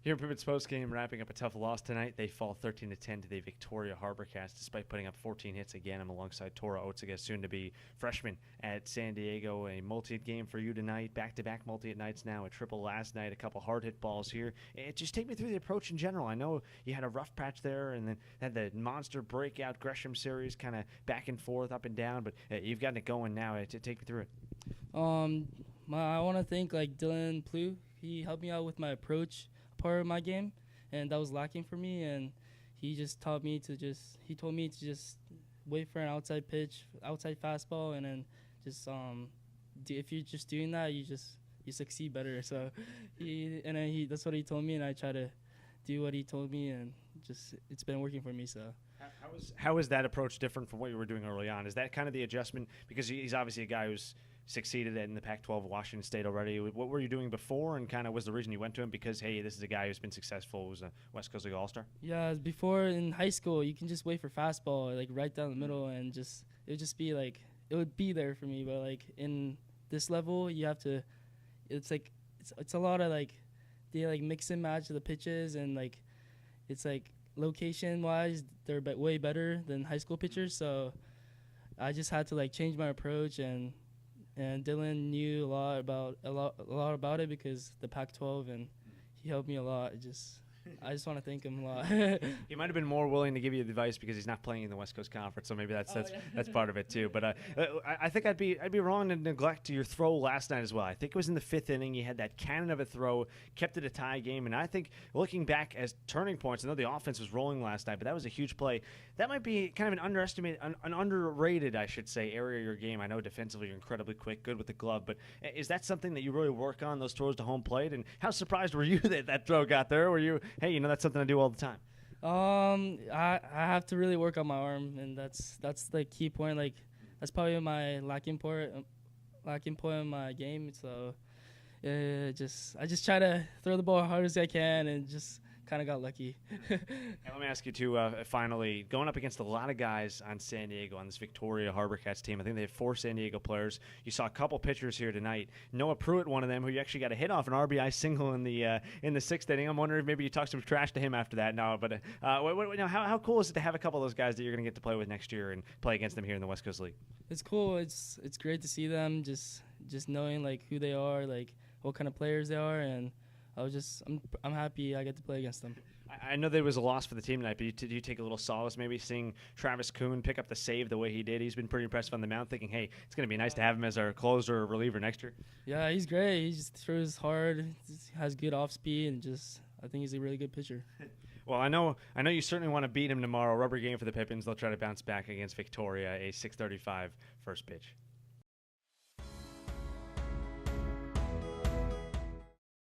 Here in Pippins postgame, wrapping up a tough loss tonight. They fall 13-10 to the Victoria Harbor Cats, despite putting up 14 hits again. I'm alongside Tora Otsuka, soon to be freshman at San Diego. A multi-hit game for you tonight. Back-to-back multi-hit nights now. A triple last night. A couple hard hit balls here. Just take me through the approach in general. I know you had a rough patch there, and then had the monster breakout Gresham series, kind of back and forth, up and down. But you've gotten it going now. Take me through it. I want to thank Dylan Plew. He helped me out with my approach part of my game, and that was lacking for me. And he just told me to just wait for an outside pitch, outside fastball, and then just if you're just doing that, you succeed better. So that's what he told me, and I try to do what he told me, and it's been working for me. So. How is that approach different from what you were doing early on? Is that kind of the adjustment? Because he's obviously a guy who's succeeded in the Pac-12 Washington State already. What were you doing before, and kind of was the reason you went to him? Because, hey, this is a guy who's been successful, who's a West Coast League All-Star? Yeah, before in high school, you can just wait for fastball, right down the middle, and it would be there for me. But, in this level, you have to – it's a lot of, they, mix and match the pitches, and, it's, location-wise, they're way better than high school pitchers. So I just had to, change my approach, and Dylan knew a lot about it because the Pac-12, and he helped me a lot. I just want to thank him a lot. He might have been more willing to give you the advice because he's not playing in the West Coast Conference, so maybe that's part of it too. But I think I'd be wrong to neglect your throw last night as well. I think it was in the fifth inning. You had that cannon of a throw, kept it a tie game, and I think looking back as turning points, I know the offense was rolling last night, but that was a huge play. That might be kind of an underrated, I should say, area of your game. I know defensively you're incredibly quick, good with the glove, but is that something that you really work on, those throws to home plate? And how surprised were you that throw got there? Were you, hey, that's something I do all the time? I have to really work on my arm, and that's the key point. That's probably my lacking point in my game. So I just try to throw the ball as hard as I can, and just kind of got lucky. Let me ask you too, finally, going up against a lot of guys on San Diego on this Victoria Harbor Cats team. I think they have 4 San Diego players. You saw a couple pitchers here tonight. Noah Pruitt, one of them, who you actually got a hit off an RBI single in the 6th inning. I'm wondering if maybe you talked some trash to him after that. No, but how cool is it to have a couple of those guys that you're going to get to play with next year and play against them here in the West Coast League? It's cool. It's great to see them. Just knowing who they are, what kind of players they are, and I'm happy I get to play against them. I know there was a loss for the team tonight, but do you take a little solace maybe seeing Travis Kuhn pick up the save the way he did? He's been pretty impressive on the mound, thinking, hey, it's going to be nice to have him as our closer or reliever next year. Yeah, he's great. He just throws hard, has good off speed, and I think he's a really good pitcher. Well, I know you certainly want to beat him tomorrow. Rubber game for the Pippins. They'll try to bounce back against Victoria, a 6:35 first pitch.